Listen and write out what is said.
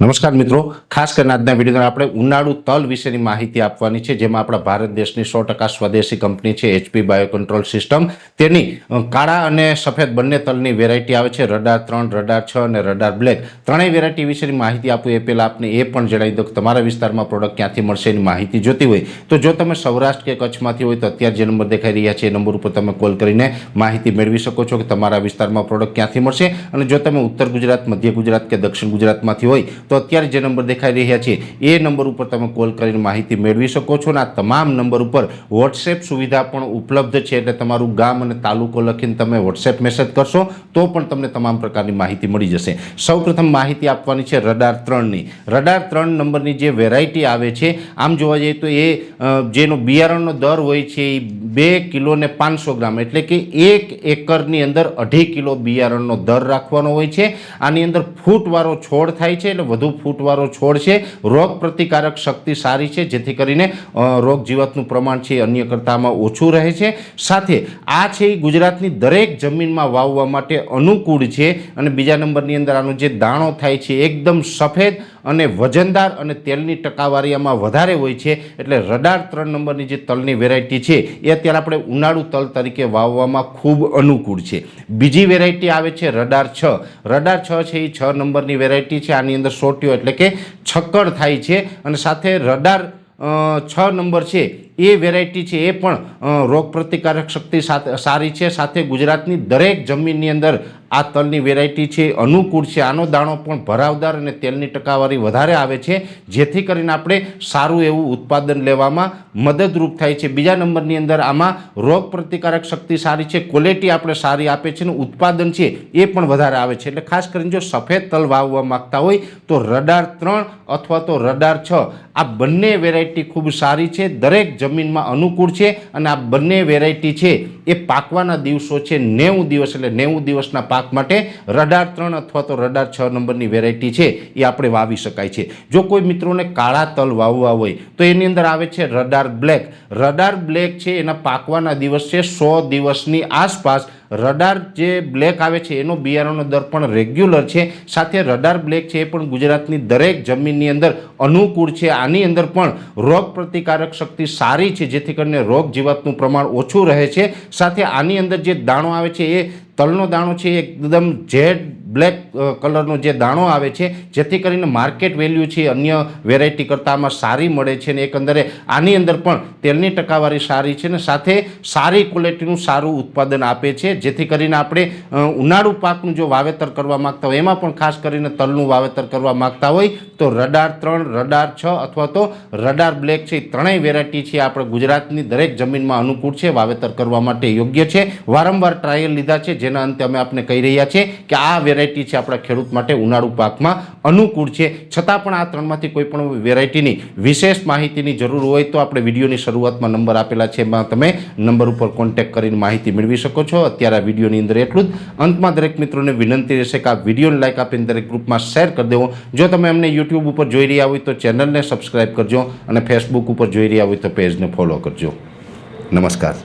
નમસ્કાર મિત્રો, ખાસ કરીને આજના વિડીયોમાં આપણે ઉનાળુ તલ વિશેની માહિતી આપવાની છે, જેમાં આપણા ભારત દેશની 100% સ્વદેશી કંપની છે HP બાયોકન્ટ્રોલ સિસ્ટમ. તેની કાળા અને સફેદ બંને તલની વેરાયટી આવે છે, રડાર 3, રડાર 6 અને રડાર બ્લેક. ત્રણેય વેરાયટી વિશેની માહિતી આપું એ પહેલાં આપને એ પણ જણાવી દઉં કે તમારા વિસ્તારમાં પ્રોડક્ટ ક્યાંથી મળશે એની માહિતી જોતી હોય તો જો તમે સૌરાષ્ટ્ર કે કચ્છમાંથી હોય તો અત્યારે જે નંબર દેખાઈ રહ્યા છે એ નંબર ઉપર તમે કોલ કરીને માહિતી મેળવી શકો છો કે તમારા વિસ્તારમાં પ્રોડક્ટ ક્યાંથી મળશે. અને જો તમે ઉત્તર ગુજરાત, મધ્ય ગુજરાત કે દક્ષિણ ગુજરાતમાંથી હોય તો અત્યારે જે નંબર દેખાઈ રહ્યા છે એ નંબર ઉપર તમે કોલ કરીને માહિતી મેળવી શકો છો. અને આ તમામ નંબર ઉપર વોટ્સએપ સુવિધા પણ ઉપલબ્ધ છે, એટલે તમારું ગામ અને તાલુકો લખીને તમે વોટ્સએપ મેસેજ કરશો તો પણ તમને તમામ પ્રકારની માહિતી મળી જશે. સૌપ્રથમ માહિતી આપવાની છે રડાર 3ની. રડાર 3 નંબરની જે વેરાયટી આવે છે, આમ જોવા જઈએ તો એ જેનો બિયારણનો દર હોય છે એ 2 કિલો ને 500 ગ્રામ, એટલે કે 1 એકરની અંદર 2.5 કિલો બિયારણનો દર રાખવાનો હોય છે. આની અંદર ફૂટવાળો છોડ થાય છે, એટલે વધુ ફૂટવાળો છોડ છે. રોગ પ્રતિકારક શક્તિ સારી છે, જેથી કરીને રોગ જીવાતનું પ્રમાણ છે અન્ય કરતામાં ઓછું રહે છે. સાથે આ છે એ ગુજરાતની દરેક જમીનમાં વાવવા માટે અનુકૂળ છે. અને બીજા નંબરની અંદર આનો જે દાણો થાય છે એકદમ સફેદ અને વજનદાર અને તેલની ટકાવારી આમાં વધારે હોય છે. એટલે રડાર 3 નંબરની જે તલની વેરાયટી છે એ અત્યારે આપણે ઉનાળુ તલ તરીકે વાવવામાં ખૂબ અનુકૂળ છે. બીજી વેરાયટી આવે છે રડાર 6. રડાર 6 છે એ 6 નંબરની વેરાયટી છે. આની અંદર સોટીઓ એટલે કે છક્કડ થાય છે. અને સાથે રડાર 6 નંબર છે એ વેરાયટી છે એ પણ રોગ પ્રતિકારક શક્તિ સારી છે. સાથે ગુજરાતની દરેક જમીનની અંદર આ તલની વેરાયટી છે અનુકૂળ છે. આનો દાણો પણ ભરાવદાર અને તેલની ટકાવારી વધારે આવે છે, જેથી કરીને આપણે સારું એવું ઉત્પાદન લેવામાં મદદરૂપ થાય છે. બીજા નંબરની અંદર આમાં રોગ પ્રતિકારક શક્તિ સારી છે, ક્વોલિટી આપણે સારી આપે છે અને ઉત્પાદન છે એ પણ વધારે આવે છે. એટલે ખાસ કરીને જો સફેદ તલ વાવવા માગતા હોય તો રડાર 3 અથવા તો રડાર 6 આ બંને વેરાયટી ખૂબ સારી છે, દરેક જમીનમાં અનુકૂળ છે. અને આ બંને વેરાયટી છે એ પાકવાના દિવસો છે 90 દિવસ, એટલે 90 દિવસના પાક માટે રડાર 3 અથવા તો રડાર 6 નંબરની વેરાયટી છે એ આપણે વાવી શકાય છે. જો કોઈ મિત્રોને કાળા તલ વાવવા હોય તો એની અંદર આવે છે રડાર બ્લેક. રડાર બ્લેક છે એના પાકવાના દિવસ છે 100 દિવસની આસપાસ. રડાર જે બ્લેક આવે છે એનો બિયારણનો દર પણ રેગ્યુલર છે. સાથે રડાર બ્લેક છે એ પણ ગુજરાતની દરેક જમીનની અંદર અનુકૂળ છે. આની અંદર પણ રોગ પ્રતિકારક શક્તિ સારી છે, જેથી કરીને રોગ જીવાતનું પ્રમાણ ઓછું રહે છે. સાથે આની અંદર જે દાણો આવે છે એ તલનો દાણો છે એકદમ જેડ બ્લેક કલરનો જે દાણો આવે છે, જેથી કરીને માર્કેટ વેલ્યુ છે અન્ય વેરાયટી કરતાં આમાં સારી મળે છે. અને એકંદરે આની અંદર પણ તેલની ટકાવારી સારી છે અને સાથે સારી ક્વોલિટીનું સારું ઉત્પાદન આપે છે. જેથી કરીને આપણે ઉનાળુ પાકનું જો વાવેતર કરવા માગતા હોય, એમાં પણ ખાસ કરીને તલનું વાવેતર કરવા માગતા હોય તો રડાર 3, રડાર 6 અથવા તો રડાર બ્લેક છે, ત્રણેય વેરાયટી છે આપણે ગુજરાતની દરેક જમીનમાં અનુકૂળ છે, વાવેતર કરવા માટે યોગ્ય છે. વારંવાર ટ્રાયલ લીધા છે, જેના અંતે અમે આપને કહી રહ્યા છીએ કે આ વેરાયટી છે આપણા ખેડૂત માટે ઉનાળુ પાકમાં અનુકૂળ છે. છતાં પણ આ ત્રણમાંથી કોઈ પણ વેરાયટીની વિશેષ માહિતીની જરૂર હોય તો આપણે વિડીયોની શરૂઆતમાં નંબર આપેલા છે, એમાં તમે નંબર ઉપર કોન્ટેક્ટ કરીને માહિતી મેળવી શકો છો. અત્યારે આ વિડીયોની અંદર એટલું જ. અંતમાં દરેક મિત્રોને વિનંતી રહેશે કે આ વિડીયોને લાઈક આપીને દરેક ગ્રુપમાં શેર કરી દેવો. જો તમે અમને યુટ્યુબ ઉપર જોઈ રહ્યા હોય તો ચેનલને સબસ્ક્રાઈબ કરજો અને ફેસબુક ઉપર જોઈ રહ્યા હોય તો પેજને ફોલો કરજો. નમસ્કાર.